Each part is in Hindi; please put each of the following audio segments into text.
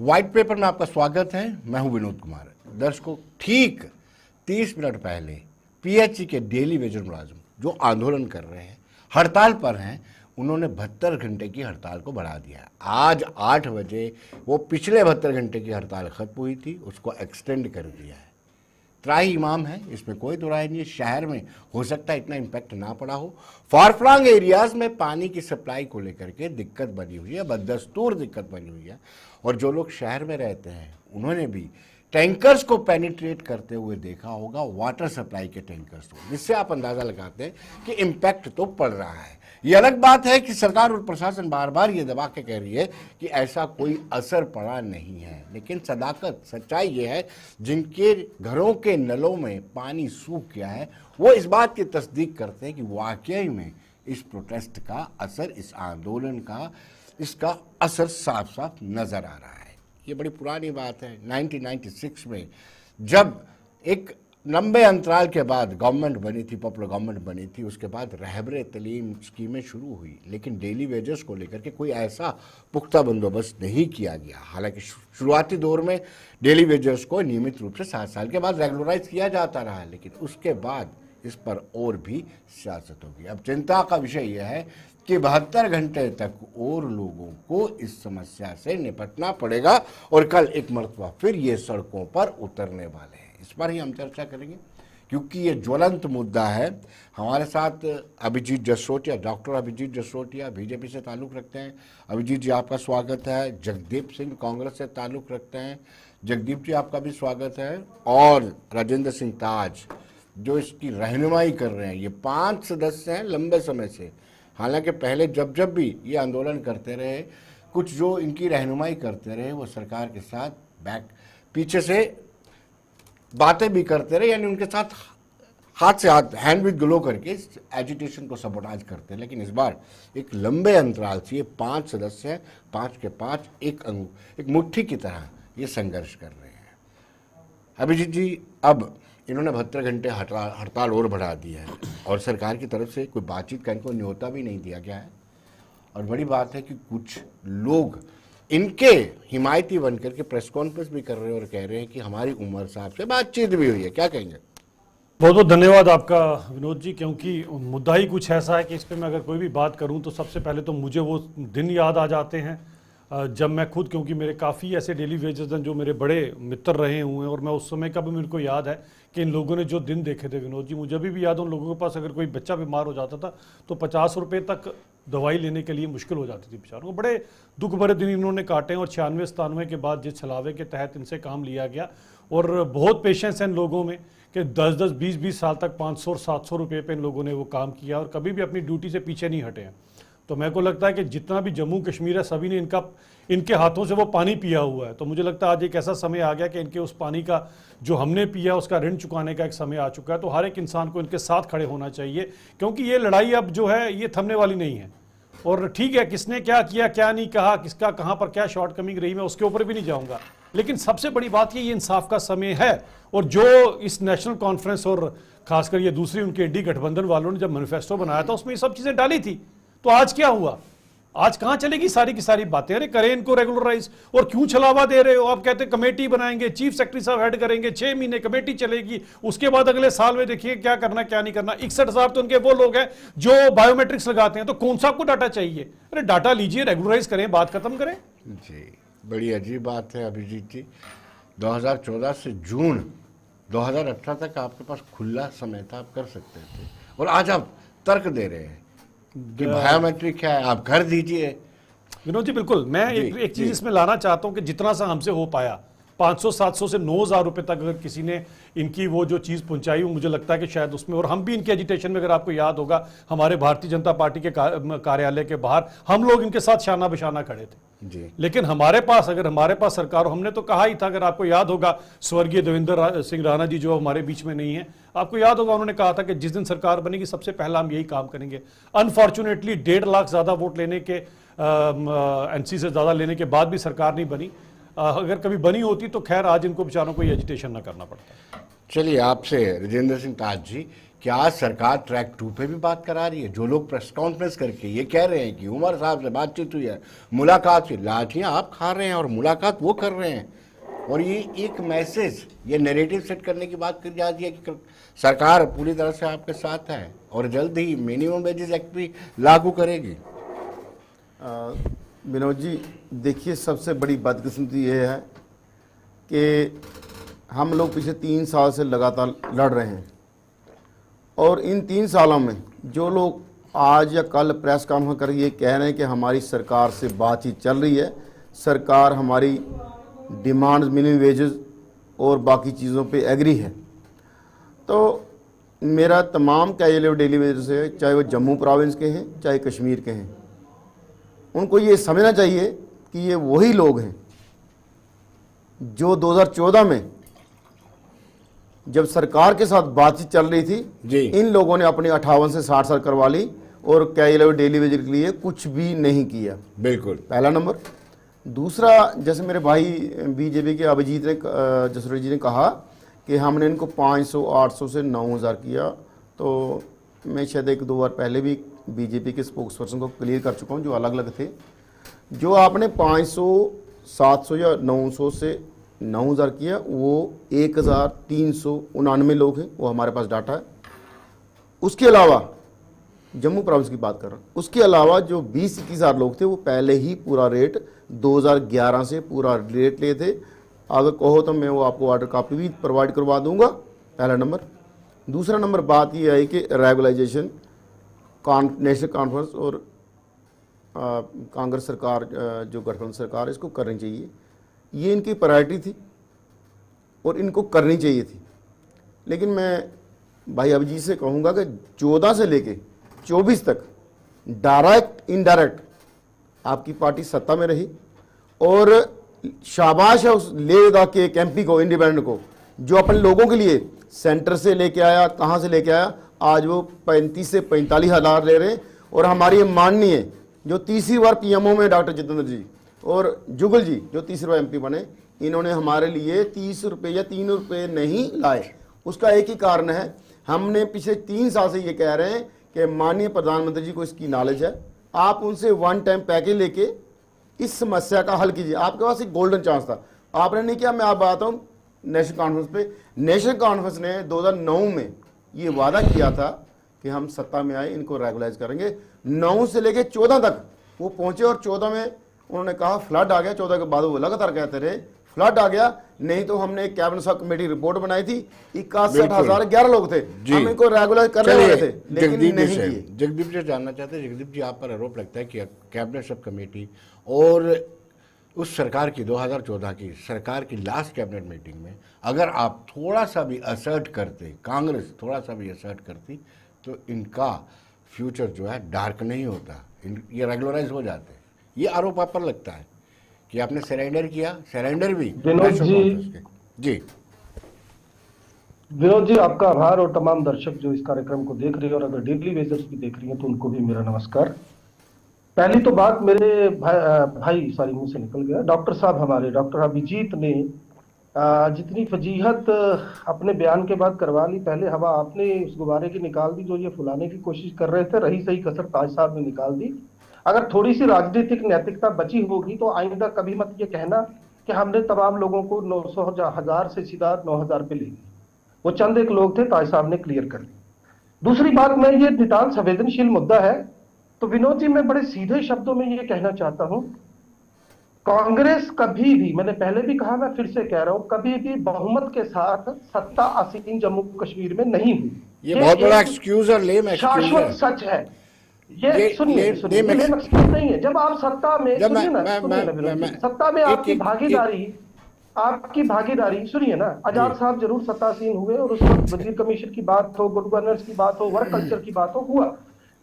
व्हाइट पेपर में आपका स्वागत है। मैं हूं विनोद कुमार। दर्शकों, ठीक 30 मिनट पहले पीएचई के डेली वेजर मुलाजिम जो आंदोलन कर रहे हैं, हड़ताल पर हैं, उन्होंने 72 घंटे की हड़ताल को बढ़ा दिया। आज 8 बजे वो पिछले 72 घंटे की हड़ताल खत्म हुई थी, उसको एक्सटेंड कर दिया है। त्राही इमाम है, इसमें कोई दो राय नहीं है। शहर में हो सकता है इतना इम्पैक्ट ना पड़ा हो। फारफ्लंग एरियाज में पानी की सप्लाई को लेकर के दिक्कत बनी हुई है, बदस्तूर दिक्कत बनी हुई है। और जो लोग शहर में रहते हैं उन्होंने भी टैंकर्स को पेनिट्रेट करते हुए देखा होगा, वाटर सप्लाई के टैंकर्स को, जिससे आप अंदाजा लगाते हैं कि इम्पैक्ट तो पड़ रहा है। ये अलग बात है कि सरकार और प्रशासन बार बार ये दबा के कह रही है कि ऐसा कोई असर पड़ा नहीं है, लेकिन सदाकत सच्चाई ये है, जिनके घरों के नलों में पानी सूख गया है वो इस बात की तस्दीक करते हैं कि वाकई में इस प्रोटेस्ट का असर, इस आंदोलन का, इसका असर साफ साफ नजर आ रहा है। ये बड़ी पुरानी बात है। 1996 में जब एक लंबे अंतराल के बाद गवर्नमेंट बनी थी, पॉपुलर गवर्नमेंट बनी थी, उसके बाद रहबरे तलीम स्कीमें शुरू हुई, लेकिन डेली वेजेस को लेकर के कोई ऐसा पुख्ता बंदोबस्त नहीं किया गया। हालांकि शुरुआती दौर में डेली वेजेस को नियमित रूप से 7 साल के बाद रेगुलराइज किया जाता रहा, लेकिन उसके बाद इस पर और भी सियासत होगी। अब चिंता का विषय यह है कि 72 घंटे तक और लोगों को इस समस्या से निपटना पड़ेगा और कल एक मरतबा फिर ये सड़कों पर उतरने वाले हैं। इस पर ही हम चर्चा करेंगे क्योंकि ये ज्वलंत मुद्दा है। हमारे साथ अभिजीत जसरोटिया, डॉक्टर अभिजीत जसरोटिया बीजेपी से ताल्लुक़ रखते हैं। अभिजीत जी, आपका स्वागत है। जगदीप सिंह कांग्रेस से ताल्लुक़ रखते हैं। जगदीप जी, आपका भी स्वागत है। और राजेंद्र सिंह ताज जो इसकी रहनुमाई कर रहे हैं। ये 5 सदस्य हैं लंबे समय से। हालांकि पहले जब जब भी ये आंदोलन करते रहे, कुछ जो इनकी रहनुमाई करते रहे वो सरकार के साथ पीछे से बातें भी करते रहे, यानी उनके साथ हाथ से हाथ, हैंड विद ग्लो करके इस एजिटेशन को सबोटाज करते हैं। लेकिन इस बार एक लंबे अंतराल से ये 5 सदस्य हैं, 5 के 5 एक मुट्ठी की तरह ये संघर्ष कर रहे हैं। अभिजीत जी, अब इन्होंने 72 घंटे हड़ताल और बढ़ा दी है और सरकार की तरफ से कोई बातचीत का इनको न्योता भी नहीं दिया गया है। और बड़ी बात है कि कुछ लोग इनके हिमायती बनकर के प्रेस कॉन्फ्रेंस भी कर रहे हैं और कह रहे हैं कि हमारी उमर साहब से बातचीत भी हुई है। क्या कहेंगे? बहुत बहुत धन्यवाद आपका विनोद जी, क्योंकि मुद्दा ही कुछ ऐसा है कि इस पर मैं अगर कोई भी बात करूं तो सबसे पहले तो मुझे वो दिन याद आ जाते हैं जब मैं खुद, क्योंकि मेरे काफ़ी ऐसे डेली वेजेस हैं जो मेरे बड़े मित्र रहे हुए हैं और मैं उस समय का भी मेरे को याद है कि इन लोगों ने जो दिन देखे थे विनोद जी, मुझे अभी भी याद है। उन लोगों के पास अगर कोई बच्चा बीमार हो जाता था तो 50 रुपये तक दवाई लेने के लिए मुश्किल हो जाती थी बेचारों को। बड़े दुख भरे दिन इन्होंने काटे और 96-97 के बाद जिस छलावे के तहत इनसे काम लिया गया और बहुत पेशेंस है इन लोगों में कि 10-10, 20-20 साल तक 500 और 700 रुपये पे इन लोगों ने वो काम किया और कभी भी अपनी ड्यूटी से पीछे नहीं हटे हैं। तो मेरे को लगता है कि जितना भी जम्मू कश्मीर है सभी ने इनके हाथों से वो पानी पिया हुआ है। तो मुझे लगता है आज एक ऐसा समय आ गया कि इनके उस पानी का जो हमने पिया उसका ऋण चुकाने का एक समय आ चुका है। तो हर एक इंसान को इनके साथ खड़े होना चाहिए, क्योंकि ये लड़ाई अब जो है ये थमने वाली नहीं है। और ठीक है, किसने क्या किया, क्या नहीं कहा, किसका कहाँ पर क्या शॉर्ट कमिंग रही, मैं उसके ऊपर भी नहीं जाऊँगा। लेकिन सबसे बड़ी बात ये इंसाफ का समय है। और जो इस नेशनल कॉन्फ्रेंस और खासकर ये दूसरी उनके एडी गठबंधन वालों ने जब मैनिफेस्टो बनाया था उसमें ये सब चीज़ें डाली थी। तो आज क्या हुआ? आज कहां चलेगी सारी की सारी बातें? अरे करें इनको रेगुलराइज। और क्यों छलावा दे रहे हो? आप कहते हैं कमेटी बनाएंगे, चीफ सेक्रेटरी साहब हेड करेंगे, 6 महीने कमेटी चलेगी, उसके बाद अगले साल में देखिए क्या करना क्या नहीं करना। 61,000 तो उनके वो लोग हैं जो बायोमेट्रिक्स लगाते हैं, तो कौन सा आपको डाटा चाहिए? अरे डाटा लीजिए, रेगुलराइज करें, बात खत्म करें। जी, बड़ी अजीब बात है अभिजीत जी। 2014 से जून 2018 तक आपके पास खुला समय था, आप कर सकते थे, और आज आप तर्क दे रहे हैं कि बायोमेट्रिक है, आप कर दीजिए। विनोद जी बिल्कुल, मैं एक चीज इसमें लाना चाहता हूं कि जितना सा हमसे हो पाया 500-700 से 9,000 रुपए तक अगर किसी ने इनकी वो जो चीज़ पहुंचाई, मुझे लगता है कि शायद उसमें, और हम भी इनके एजिटेशन में, अगर आपको याद होगा हमारे भारतीय जनता पार्टी के कार्यालय के बाहर हम लोग इनके साथ शाना बशाना खड़े थे जी। लेकिन हमारे पास, अगर हमारे पास सरकार, हमने तो कहा ही था, अगर आपको याद होगा स्वर्गीय देवेंद्र सिंह राणा जी जो हमारे बीच में नहीं है, आपको याद होगा उन्होंने कहा था कि जिस दिन सरकार बनेगी सबसे पहला हम यही काम करेंगे। अनफॉर्चुनेटली 1.5 लाख ज्यादा वोट लेने के, एनसी से ज्यादा लेने के बाद भी सरकार नहीं बनी। अगर कभी बनी होती तो खैर आज इनको बेचारों को ये एजिटेशन ना करना पड़ता। चलिए, आपसे राजेंद्र सिंह ताज जी, क्या सरकार ट्रैक 2 पे भी बात करा रही है? जो लोग प्रेस कॉन्फ्रेंस करके ये कह रहे हैं कि उमर साहब से बातचीत हुई है, मुलाकात हुई, लाठियां आप खा रहे हैं और मुलाकात वो कर रहे हैं। और ये एक मैसेज, ये नैरेटिव सेट करने की बात करी जाती है कि सरकार पूरी तरह से आपके साथ है और जल्द ही मिनिमम वेजेस एक्ट भी लागू करेगी। विनोद जी, देखिए, सबसे बड़ी बदकिस्मती ये है कि हम लोग पिछले 3 साल से लगातार लड़ रहे हैं और इन 3 सालों में जो लोग आज या कल प्रेस कॉन्फ्रेंस कर ये कह रहे हैं कि हमारी सरकार से बातचीत चल रही है, सरकार हमारी डिमांड्स, मिनिमम वेजेस और बाकी चीज़ों पे एग्री है, तो मेरा तमाम कैजुअल डेली वेजेस है, चाहे वो जम्मू प्रोविंस के हैं चाहे कश्मीर के हैं, उनको ये समझना चाहिए कि ये वही लोग हैं जो 2014 में जब सरकार के साथ बातचीत चल रही थी जी, इन लोगों ने अपनी 58 से 60 साल करवा ली और कैजुअल डेली वेज के लिए कुछ भी नहीं किया। बिल्कुल, पहला नंबर। दूसरा, जैसे मेरे भाई बीजेपी के अभिजीत ने जसरोट जी ने कहा कि हमने इनको 500 800 से 9000 किया, तो मैं शायद 1-2 बार पहले भी बीजेपी के स्पोक्स पर्सन को क्लियर कर चुका हूँ जो अलग अलग थे। जो आपने 500 700 या 900 से 9000 किया वो 1399 लोग हैं, वो हमारे पास डाटा है। उसके अलावा जम्मू प्रोविंस की बात कर रहा हूँ, उसके अलावा जो 20-21 हज़ार लोग थे वो पहले ही पूरा रेट 2011 से पूरा रेट लिए थे। अगर कहो तो मैं वो आपको ऑर्डर कॉपी भी प्रोवाइड करवा दूंगा, पहला नंबर। दूसरा नंबर बात ये है कि रेगुलाइजेशन नेशनल कॉन्फ्रेंस और कांग्रेस सरकार, जो गठबंधन सरकार है, इसको करनी चाहिए। ये इनकी प्रायोरिटी थी और इनको करनी चाहिए थी। लेकिन मैं भाई अभिजीत से कहूँगा कि 14 से लेके 24 तक डायरेक्ट इनडायरेक्ट आपकी पार्टी सत्ता में रही और शाबाश है उस लेगा के एमपी को, इंडिपेंडेंट को, जो अपने लोगों के लिए सेंटर से लेके आया। कहाँ से लेके आया? आज वो 35 से 45 हज़ार ले रहे हैं। और हमारी माननीय जो तीसरी बार पीएमओ में डॉक्टर जितेंद्र जी और जुगल जी जो तीसरी बार एमपी बने, इन्होंने हमारे लिए 30 रुपये या 3 रुपये नहीं लाए। उसका एक ही कारण है, हमने पिछले 3 साल से ये कह रहे हैं कि माननीय प्रधानमंत्री जी को इसकी नॉलेज है, आप उनसे वन टाइम पैकेज लेके इस समस्या का हल कीजिए। आपके पास एक गोल्डन चांस था, आपने नहीं किया। मैं आप बताता हूँ, नेशनल कॉन्फ्रेंस पे, नेशनल कॉन्फ्रेंस ने 2009 में ये वादा किया था कि हम सत्ता में आए इनको रेगुलाइज करेंगे। 9 से लेके 14 तक वो पहुंचे और 14 में उन्होंने कहा फ्लड आ गया। 14 के बाद वो लगातार कहते रहे फ्लड आ गया, नहीं तो हमने एक कैबिनेट सब कमेटी रिपोर्ट बनाई थी, 61,011 लोग थे, हम इनको रेगुलाइज करने वाले थे, लेकिन नहीं किए। जगदीप जी जानना चाहते हैं, जगदीप जी, आप पर आरोप लगता है कि कैबिनेट सब कमेटी और उस सरकार की 2014 की सरकार की लास्ट कैबिनेट मीटिंग में अगर आप थोड़ा सा भी असर्ट करते, कांग्रेस थोड़ा सा भी असर्ट करती, तो इनका फ्यूचर जो है डार्क नहीं होता, ये रेगुलराइज हो जाते। ये आरोप आप पर लगता है कि आपने सरेंडर किया, सरेंडर भी विनोद जी। विनोद जी, आपका आभार और तमाम दर्शक जो इस कार्यक्रम को देख रहे हैं और अगर डेली वेजर्स भी देख रही हैं तो उनको भी मेरा नमस्कार। पहली तो बात मेरे भाई सॉरी मुंह से निकल गया, डॉक्टर साहब हमारे डॉक्टर अभिजीत ने जितनी फजीहत अपने बयान के बाद करवा ली, पहले हवा आपने उस गुब्बारे की निकाल दी जो ये फुलाने की कोशिश कर रहे थे, रही सही कसर ताज साहब ने निकाल दी। अगर थोड़ी सी राजनीतिक नैतिकता बची होगी तो आइंदा कभी मत ये कहना कि हमने तमाम लोगों को 900 हजार से सीधा 9000 पे ले ली। वो चंद एक लोग थे, ताज साहब ने क्लियर कर ली। दूसरी बात, मैं ये नितांत संवेदनशील मुद्दा है, तो विनोद जी मैं बड़े सीधे शब्दों में ये कहना चाहता हूं, कांग्रेस कभी भी, मैंने पहले भी कहा, मैं फिर से कह रहा हूं, कभी भी बहुमत के साथ सत्ता आसीन जम्मू कश्मीर में नहीं हुई। ये बहुत बड़ा एक्सक्यूज और लेम एक्सक्यूज है, शाश्वत सच है। ये सुनिए, लेम एक्सक्यूज नहीं है। जब आप सत्ता में, सुनिए ना, सत्ता में आपकी भागीदारी सुनिए ना, आजाद साहब जरूर सत्तासीन हुए और उस वक्त वजीर कमीशन की बात हो, गुड गवर्नेंस की बात हो, वर्क कल्चर की बात हो, हुआ।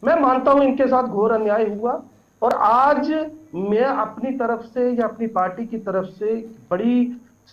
मैं मानता हूं इनके साथ घोर अन्याय हुआ और आज मैं अपनी तरफ से या अपनी पार्टी की तरफ से बड़ी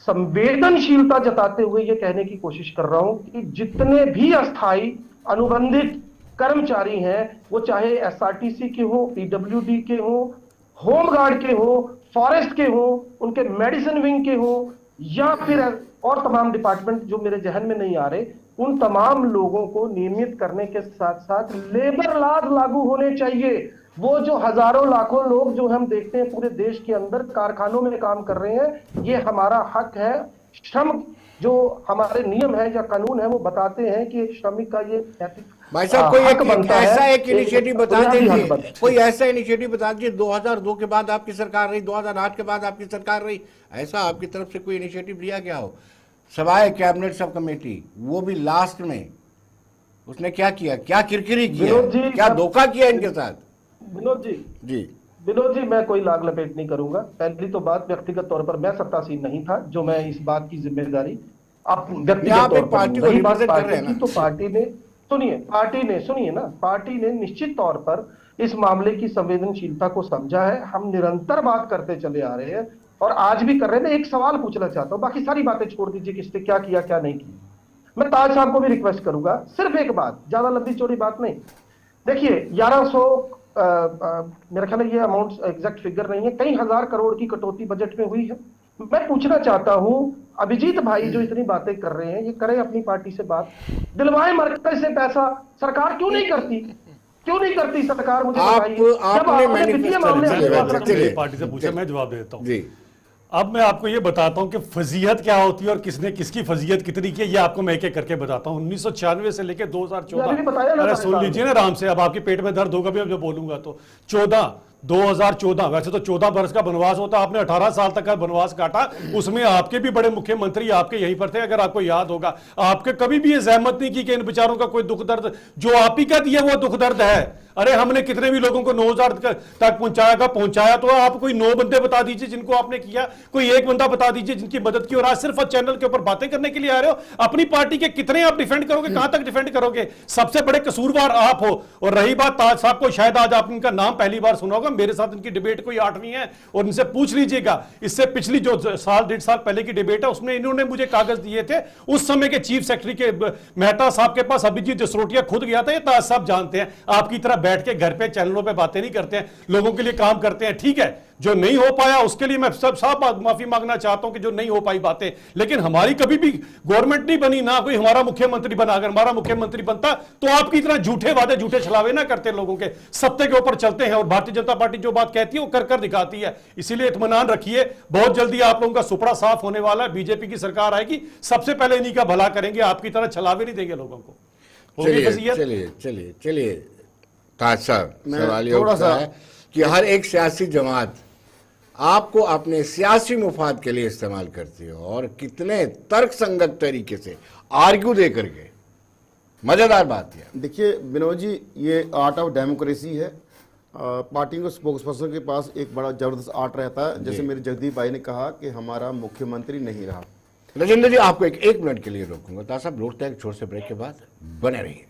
संवेदनशीलता जताते हुए ये कहने की कोशिश कर रहा हूं कि जितने भी अस्थायी अनुबंधित कर्मचारी हैं, वो चाहे एसआरटीसी के हो, पीडब्ल्यूडी के हो, होमगार्ड के हो, फॉरेस्ट के हो, उनके मेडिसिन विंग के हो, या फिर और तमाम डिपार्टमेंट जो मेरे जहन में नहीं आ रहे, उन तमाम लोगों को नियमित करने के साथ साथ लेबर लॉज लागू होने चाहिए। वो जो हजारों लाखों लोग जो हम देखते हैं पूरे देश के अंदर कारखानों में काम कर रहे हैं, ये हमारा हक है। श्रम जो हमारे नियम है या कानून है वो बताते हैं कि एक श्रमिक का ये नैतिक भाई साहब कोई हक एक बनता है, ऐसा एक इनिशिएटिव बता बुनियादी हक दीजिए, बनता है। कोई ऐसा इनिशिएटिव बता दीजिए 2002 के बाद आपकी सरकार रही, 2008 के बाद आपकी सरकार रही, ऐसा आपकी तरफ से कोई इनिशिएटिव लिया गया हो? सवाए कैबिनेट सब कमेटी, वो भी लास्ट में उसने क्या किया, क्या किरकिरी किया, विनोद जी, क्या धोखा किया इनके साथ? विनोद जी, जी विनोद जी, मैं कोई लाग लपेट नहीं करूंगा। पहली तो बात, व्यक्तिगत तौर पर मैं सत्तासीन नहीं था जो मैं इस बात की जिम्मेदारी आप नहीं, व्यक्तिगत आप तौर एक पर पार्टी लूं। को रही बात रिप्रेजेंट कर रहे पार्टी हैं की, ना। तो पार्टी ने, सुनिए ना, पार्टी ने निश्चित तौर पर इस मामले की संवेदनशीलता को समझा है। हम निरंतर बात करते चले आ रहे हैं और आज भी कर रहे हैं। मैं एक सवाल पूछना चाहता हूं, बाकी सारी बातें छोड़ दीजिए, किसने क्या किया क्या नहीं किया। मैं ताज साहब को भी रिक्वेस्ट करूंगा, सिर्फ एक बात, ज्यादा लंबी चौड़ी बात नहीं। देखिए 1100, मेरा ख्याल है ये अमाउंट एग्जैक्ट फिगर नहीं है, कई हजार करोड़ की कटौती बजट में हुई है। मैं पूछना चाहता हूं, अभिजीत भाई जो इतनी बातें कर रहे हैं, ये करें अपनी पार्टी से बात, दिलवाए मरकज से पैसा सरकार क्यों नहीं करती? क्यों नहीं करती सरकार, मुझे आप बताइए। जब आपने आपने वित्तीय मैनिफेस्ट मामले चलिए, मैंने आश्वासन चलिए, मेरी दिए, पार्टी से पूछा, मैं जवाब दे देता हूँ। जी अब मैं आपको ये बताता हूं कि फजीहत क्या होती है और किसने किसकी फजीहत कितनी की है, ये आपको मैं एक एक करके बताता हूं। 1996 से लेकर ये अभी भी बताया 2014, ना अरे ताज सुन साहब ने। लीजिए ना आराम से, अब आपके पेट में दर्द होगा भी अब जब बोलूंगा तो। 2014, वैसे तो 14 बरस का वनवास होता, आपने 18 साल तक का वनवास काटा। उसमें आपके भी बड़े मुख्यमंत्री आपके यहीं पर थे, अगर आपको याद होगा। आपके कभी भी ये जहमत नहीं की कि इन बेचारों का कोई दुख दर्द, जो आप ही का दिया वो दुख दर्द है। अरे हमने कितने भी लोगों को 9,000 तक पहुंचाया, तो आप कोई 9 बंदे बता दीजिए जिनको आपने किया, कोई एक बंदा बता दीजिए जिनकी मदद की। और आज सिर्फ चैनल के ऊपर बातें करने के लिए आ रहे हो। अपनी पार्टी के कितने आप डिफेंड करोगे, कहां तक डिफेंड करोगे? सबसे बड़े कसूरवार आप हो। और रही बात ताज साहब को, शायद आज आप इनका नाम पहली बार सुना होगा, मेरे साथ इनकी डिबेट कोई 8वीं है, और इनसे पूछ लीजिएगा। इससे पिछली जो साल 1.5 साल पहले की डिबेट है, उसमें इन्होंने मुझे कागज दिए थे। उस समय के चीफ सेक्रेटरी के मेहता साहब के पास अभिजीत जसरोटिया खुद गया था। ये ताज साहब जानते हैं। आपकी तरह बैठ के घर पे चैनलों पे बातें नहीं करते हैं, लोगों के लिए काम करते हैं। ठीक है, जो नहीं हो पाया उसके लिए मैं सब साफ माफी मांगना चाहता हूं कि जो नहीं हो पाई बातें, लेकिन हमारी कभी भी गवर्नमेंट नहीं बनी, ना कोई हमारा मुख्यमंत्री बना। अगर हमारा मुख्यमंत्री बनता तो आपकी तरह झूठे वादे, झूठे छलावे ना करते, लोगों के सत्य के ऊपर चलते हैं। और भारतीय जनता पार्टी जो बात कहती है वो कर कर दिखाती है। इसीलिए इत्मीनान रखिए, बहुत जल्दी आप लोगों का सुपड़ा साफ होने वाला है। बीजेपी की सरकार आएगी, सबसे पहले इन्हीं का भला करेंगे, आपकी तरह छलावे नहीं देंगे लोगों को। होगी चलिए वसीयत? चलिए चलिए चलिए ताज साहब, मैं सवाल ये थोड़ा उठता सा- है कि हर एक सियासी जमात आपको अपने सियासी मुफाद के लिए इस्तेमाल करती है, और कितने तर्क संगत तरीके से आर्ग्यू दे करके। मजेदार बात है। देखिए विनोद जी, ये आर्ट ऑफ डेमोक्रेसी है। पार्टी को स्पोक्स पर्सन के पास एक बड़ा जबरदस्त आर्ट रहता है। जैसे मेरे जगदीप भाई ने कहा कि हमारा मुख्यमंत्री नहीं रहा। राजेंद्र जी, आपको एक मिनट के लिए रोकूंगा। ताज साहब लौटते हैं एक छोटे से ब्रेक के बाद, बने रहिए।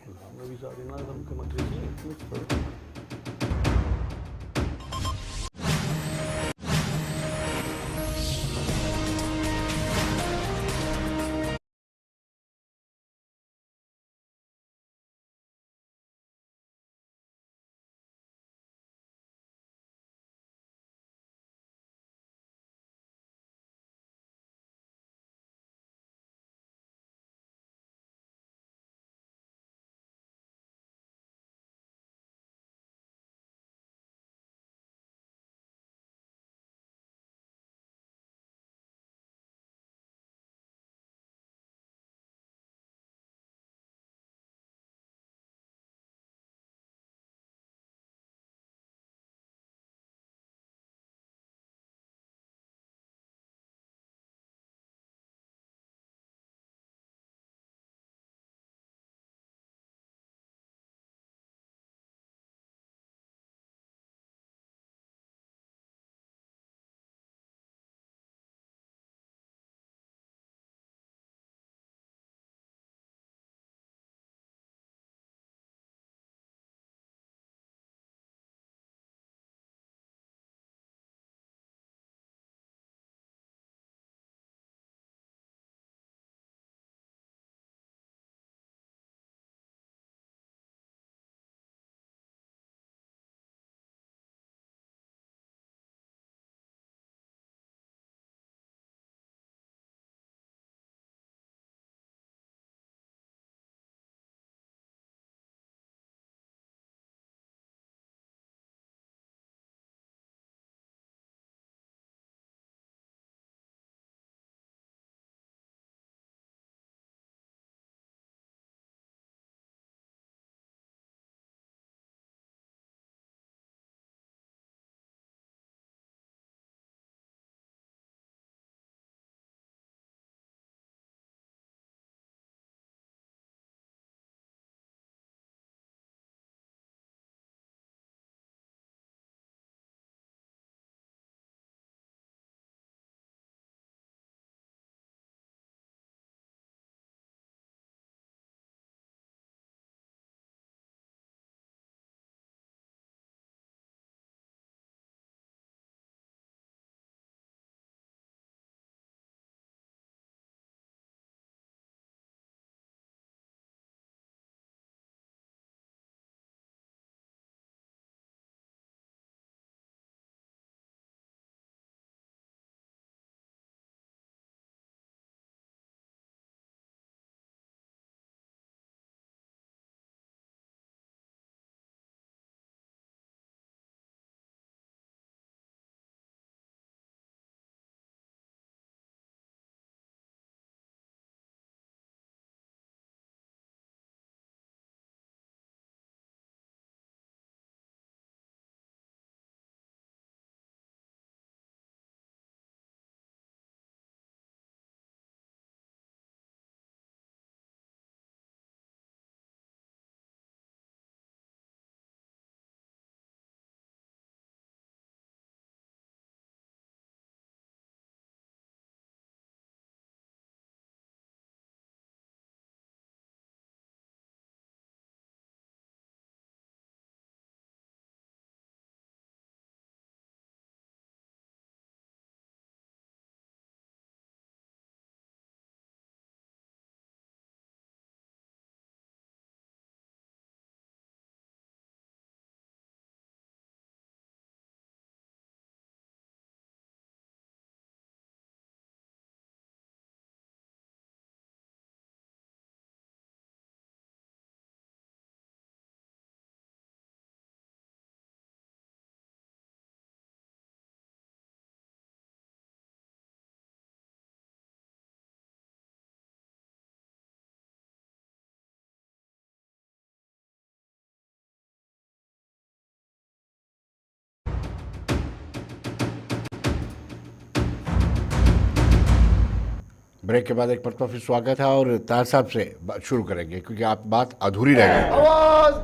ब्रेक के बाद एक मरतबा फिर स्वागत है और ताज साहब से शुरू करेंगे क्योंकि आप बात अधूरी रह गई। आवाज।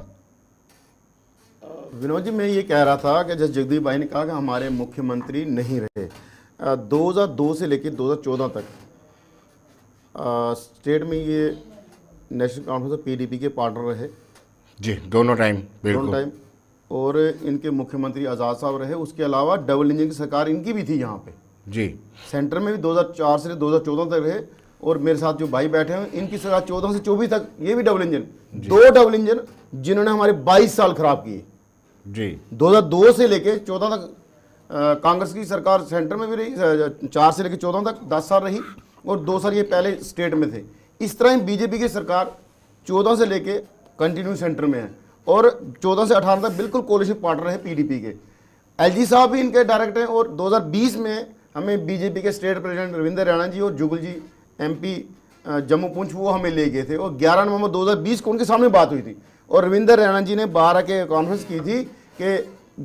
विनोद जी, मैं ये कह रहा था कि जैसे जगदीप भाई ने कहा कि हमारे मुख्यमंत्री नहीं रहे 2002 से लेकर 2014 तक स्टेट में ये नेशनल कॉन्फ्रेंस पीडीपी के पार्टनर रहे जी, दोनों टाइम दोनों बिल्कुल टाइम, और इनके मुख्यमंत्री आज़ाद साहब रहे। उसके अलावा डबल इंजन की सरकार इनकी भी थी यहाँ पे, जी। सेंटर में भी 2004 से 2014 तक रहे। और मेरे साथ जो भाई बैठे हैं इनकी सरकार 14 से 24 तक, ये भी डबल इंजन, 2 डबल इंजन जिन्होंने हमारे 22 साल खराब किए जी। 2002 से लेके 14 तक कांग्रेस की सरकार सेंटर में भी रही, 4 से लेके 14 तक 10 साल रही, और 2 साल ये पहले स्टेट में थे। इस तरह ही बीजेपी की सरकार 14 से लेके कंटिन्यू सेंटर में है, और 14 से 18 तक बिल्कुल कोalition पार्टनर है पीडीपी के। एलजी साहब भी इनके डायरेक्ट हैं, और 2020 में हमें बीजेपी के स्टेट प्रेसिडेंट रविंदर रैना जी और जुगल जी एमपी जम्मू पुंछ वो हमें ले गए थे, और 11 नवंबर 2020 को उनके सामने बात हुई थी, और रविंदर रैना जी ने 12 के कॉन्फ्रेंस की थी कि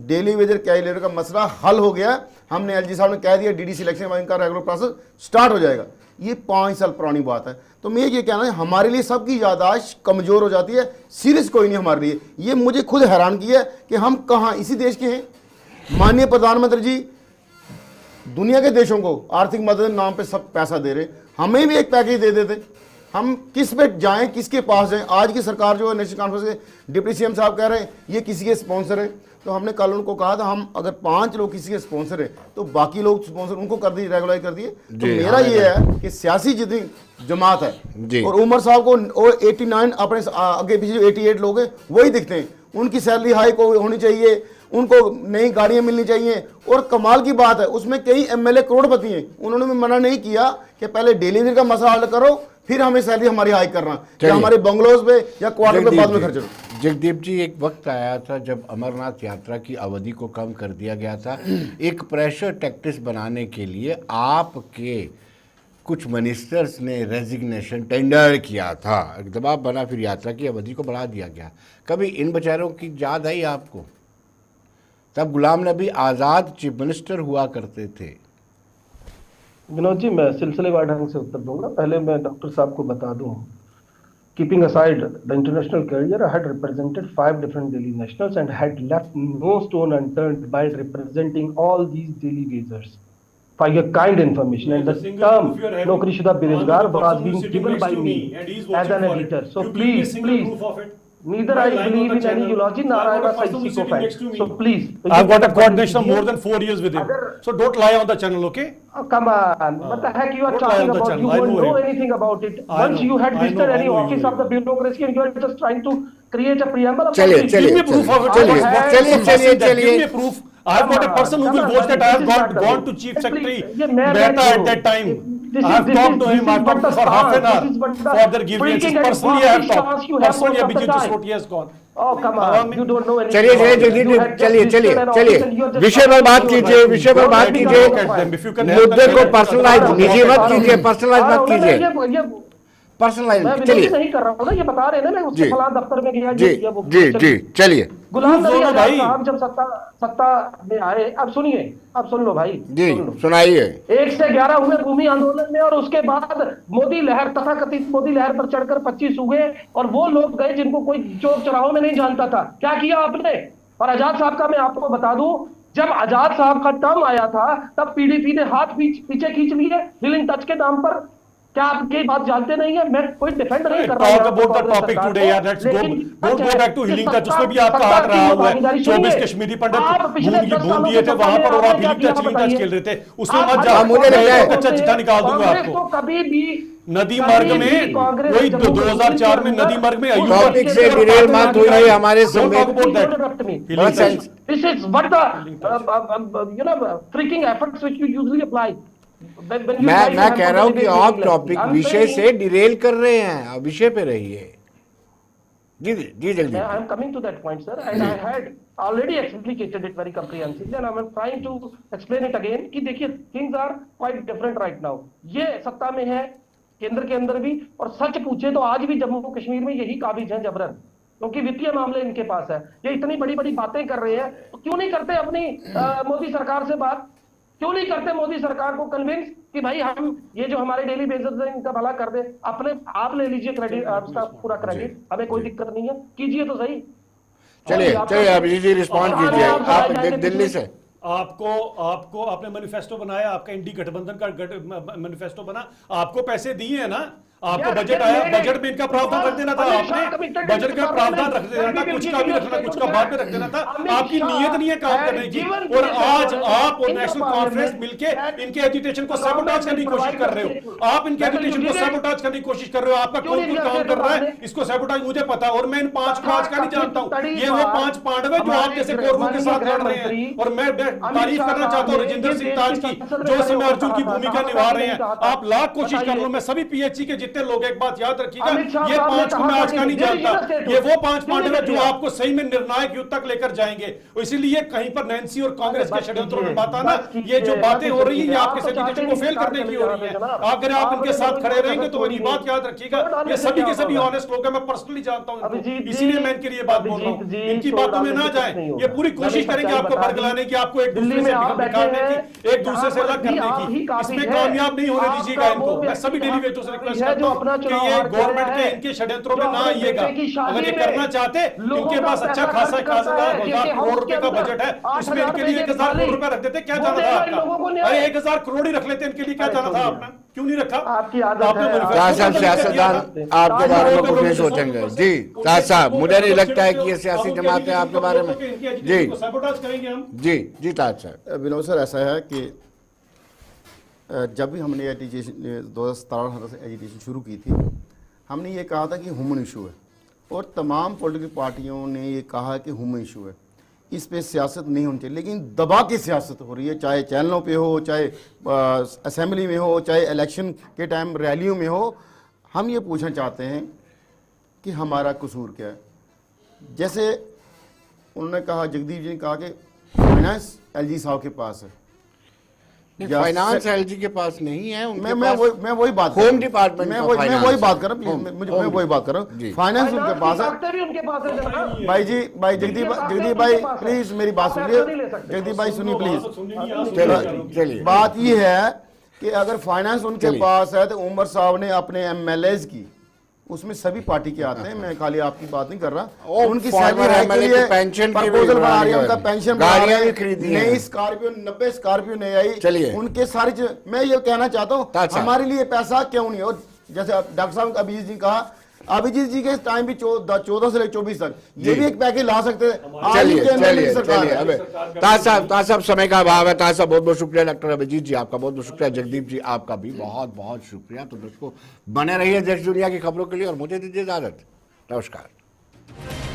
डेली वेजर कैलकुलेटर का मसला हल हो गया। हमने एलजी साहब ने कह दिया डीडी सिलेक्शन में इनका रेगुलर प्रोसेस स्टार्ट हो जाएगा। ये 5 साल पुरानी बात है। तो मैं ये कहना है, हमारे लिए सबकी याददाश्त कमज़ोर हो जाती है, सीरियस कोई नहीं हमारे लिए। ये मुझे खुद हैरान किया है कि हम कहाँ इसी देश के हैं। माननीय प्रधानमंत्री जी दुनिया के देशों को आर्थिक मदद के नाम पे सब पैसा दे रहे, हमें भी एक पैकेज दे देते। हम किस पे जाएं, किसके पास जाएं। आज की सरकार जो है नेशनल कॉन्फ्रेंस के डिप्टी सीएम साहब कह रहे हैं ये किसी के स्पॉन्सर हैं, तो हमने कल उनको कहा था हम अगर 5 लोग किसी के स्पॉन्सर हैं तो बाकी लोग स्पॉन्सर उनको कर दिए, रेगुलाइज कर दिए। तो मेरा ये है कि सियासी जितनी जमात है, और उमर साहब को 89 अपने आगे पीछे 88 लोग हैं वही दिखते हैं, उनकी सैलरी हाई को होनी चाहिए, उनको नई गाड़ियां मिलनी चाहिए। और कमाल की बात है उसमें कई एमएलए करोड़पति हैं, उन्होंने भी मना नहीं किया कि पहले डेली का मसला हल करो फिर हमें सैलरी हमारी हाई करना, या हमारे बंगलोज पे या क्वार्टर पे बाद में खर्च करो। जगदीप जी, एक वक्त आया था जब अमरनाथ यात्रा की अवधि को कम कर दिया गया था, एक प्रेशर टैक्टिस बनाने के लिए आपके कुछ मिनिस्टर्स ने रेजिग्नेशन टेंडर किया था, एक दबाव बना, फिर यात्रा की अवधि को बढ़ा दिया गया। कभी इन बेचारों की याद आई आपको? तब गुलाम नबी आज़ाद चीफ मिनिस्टर हुआ करते थे। विनोद जी, मैं सिलसिलेवार ढंग से उत्तर दूंगा। पहले मैं डॉक्टर साहब को बता दूं, keeping aside the international career, I had represented 5 different daily nationals and had left no stone unturned by representing all these daily wagers for your kind information. And the term Naukri-shuda Berozgar was being given by me as an editor. So please, neither I believe in any eulogy nor I am a psychopath. So please. I've got a coordination of more than 4 years with him. So don't lie on the channel, okay? Oh, come on. What the heck you are talking about? You don't know anything about it. Once you had visited any office of the bureaucracy and you are just trying to create a preamble of चलिए Give me proof of it. Give me proof. I've got a person who will watch that I have gone to Chief Secretary Mehta at that time. I have talked to him. I have talked for half an hour for their grievances. Personally, I have talked. Personally, Abhijit Jasoti has gone. Oh, come on. You don't know anything. चलिए विषय पर बात कीजिए, विषय पर बात कीजिए, मुद्दे को पर्सनलाइज निजी मत कीजिए, पर्सनलाइज मत कीजिए, पर्सनलाइज। चलिए नहीं कर रहा हूँ ना, ये बता रहे हैं ना, मैं उसके फलां दफ्तर में गया जी जी। चलिए गुलाम नबी आजाद साहब जब सत्ता में आए, अब सुनिए, अब सुन लो भाई जी, सुनाइए। 1 से 11 हुए भूमि आंदोलन में, और उसके बाद मोदी लहर, तथाकथित मोदी लहर पर चढ़कर 25 हुए, और वो लोग गए जिनको कोई चौक चौराहों में नहीं जानता था। क्या किया आपने? और आजाद साहब का मैं आपको बता दूं, जब आजाद साहब का टर्म आया था तब पीडीपी ने हाथ पीछे खींच लिए हिलिंग टच के नाम पर। क्या आपकी बात जानते नहीं है? मैं कोई डिफेंड नहीं कर रहा हूं। Talk about the topic today, यार। Let's don't go back to healing touch। उसमें भी आपका हाथ रहा हुआ है। 24 कश्मीरी पंडित बूंद दिए थे वहां पर, और आप healing touch खेल रहे थे। उसमें मत जाओ, मुझे कच्चा चिट्ठा निकाल दूंगा आपको। कभी भी नदी मार्ग में वही 2004 में नदी मार्ग में टॉपिक से डिरेल मत हुई हमारे This is what the freaking efforts which you usually apply. मैं कह रहा हूं कि आप टॉपिक विषय से डिरेल कर रहे हैं, आप विषय पे रहिए। जी जी जल्दी। I am coming to that point, sir, and I had already explicated it very comprehensively, and I am trying to explain it again कि देखिए things are quite different right now. ये सत्ता में है केंद्र के अंदर भी, और सच पूछे तो आज भी जम्मू कश्मीर में यही काबिज है जबरन, क्योंकि वित्तीय मामले इनके पास है। ये इतनी बड़ी बड़ी बातें कर रहे हैं, तो क्यों नहीं करते अपनी मोदी सरकार से बात? क्यों नहीं करते मोदी सरकार को कन्विंस कि भाई हम ये जो हमारे डेली बेसिस है इनका भला कर दे, अपने आप ले लीजिए क्रेडिट, उसका पूरा क्रेडिट, हमें कोई दिक्कत नहीं है, कीजिए तो सही। चलिए चलिए अभिजीत जी रिस्पॉन्ड कीजिए, आप दिल्ली से। आपको आपने मैनिफेस्टो बनाया, आपका इंडी गठबंधन का मैनिफेस्टो बना, आपको पैसे दिए हैं ना, आपको बजट आया, बजट में इनका प्रावधान रख देना था, आपने बजट का प्रावधान रख देना था, कुछ का भी रखना, कुछ का बाद में रख देना था। आपकी नीयत नहीं है काम करने की, और आज आप और नेशनल कॉन्फ्रेंस मिलके इनके एजुटेशन को सैबोटाज करने की कोशिश कर रहे हो। आप इनके एजुटेशन को सैबोटाज करने की कोशिश कर रहे हो। आपका कौन कौन काम कर रहा है इसको सैबोटाज मुझे पता, और मैं इन 5 को आज का नहीं जानता हूं। ये वो 5 पांडव है जो आप जैसे कौरवों के साथ लड़ रहे हैं, और मैं तारीफ करना चाहता हूं राजेंद्र सिंह ताज की, जो इस समय अर्जुन की भूमिका निभा रहे हैं। आप लाख कोशिश कर लो, मैं सभी पीएचसी के जितने लोग, एक बात याद रखिएगा, ये 5 को मैं आज का नहीं जानता, ये वो 5 पांडव जो आपको सही में निर्णायक युद्ध तक लेकर जाएंगे। इसीलिए कहीं पर नैन्सी और कांग्रेस के षड्यंत्रों में बात आना, ये जो बातें हो रही है ये आपके एजुटेशन को फेल करने की हो रही है। अगर आप इनके साथ खड़े रहेंगे तो मेरी बात याद रखिएगा, ये सभी के सभी ऑनेस्ट लोग हैं, मैं पर्सनली जानता हूं, इसीलिए मैं इनके लिए बात बोल रहा हूं। इनकी बातों में ना जाए, ये पूरी कोशिश करेंगे आपको बरगलाने की, आपको एक दूसरे से निकालने की, एक दूसरे से अलग करने की, इसमें कामयाब नहीं होने दीजिएगा इनको। मैं सभी डेली वेजों से रिक्वेस्ट करता हूं कि ये गवर्नमेंट के इनके षड्यंत्रों में ना आइएगा। अगर ये करना चाहते, इनके पास अच्छा खासा 1000 करोड़ रुपए का बजट है, उसमें इनके लिए 1000 करोड़ रुपए रख देते, क्या जाना था आपका? अरे 1000 करोड़ ही रख लेते, इनके लिए क्या जाना था आपने? क्यों नहीं रखा? आपकी आदत है। ताज साहब सियासतदान आपके बारे में कुछ नहीं सोचेंगे जी। ताज साहब मुझे नहीं लगता है कि ये सियासी जमातें आपके बारे में जी करेंगे हम जी ताज साहब। विनोद सर, ऐसा है कि जब भी हमने एजुकेशन 2017 से एजुकेशन शुरू की थी, हमने ये कहा था कि ह्यूमन इशू है, और तमाम पॉलिटिकल पार्टियों ने ये कहा कि ह्यूमन इशू है, इस पे सियासत नहीं होनी चाहिए। लेकिन दबा की सियासत हो रही है, चाहे चैनलों पे हो, चाहे असेंबली में हो, चाहे इलेक्शन के टाइम रैलियों में हो। हम ये पूछना चाहते हैं कि हमारा कसूर क्या है। जैसे उन्होंने कहा, जगदीप जी ने कहा कि फाइनेंस एलजी साहब के पास है, फाइनेंस एलजी के पास नहीं है, मैं वही बात, होम डिपार्टमेंट, मैं वही बात कर रहा हूँ, मैं वही बात कर रहा हूँ। फाइनेंस उनके पास है। भाई जी, भाई जगदीप भाई प्लीज मेरी बात सुनिए, जगदीप भाई सुनिए प्लीज। चलिए, बात ये है कि अगर फाइनेंस उनके पास है तो उमर साहब ने अपने एमएलएज की, उसमें सभी पार्टी के आते हैं, मैं खाली आपकी बात नहीं कर रहा, उनकी सैलरी के लिए पेंशन प्रपोजल बना रही है, उनका पेंशन गाड़ियां भी खरीदी, नई स्कॉर्पियो 90 स्कॉर्पियो नहीं आई। चलिए, उनके सारी मैं ये कहना चाहता हूँ, हमारे लिए पैसा क्यों नहीं? और जैसे डॉक्टर साहब अभिजीत जी कहा, अभिजीत जी के टाइम भी 14 से लेकर 24 तक ये भी एक पैकेज ला सकते हैं। चलिए अबे ताज साहब समय का अभाव है। ताज साहब बहुत बहुत शुक्रिया, डॉक्टर अभिजीत जी आपका बहुत बहुत शुक्रिया, जगदीप जी आपका भी बहुत बहुत शुक्रिया। तो दोस्तों बने रहिए देश दुनिया की खबरों के लिए और मुझे दीजिए इजाजत। नमस्कार।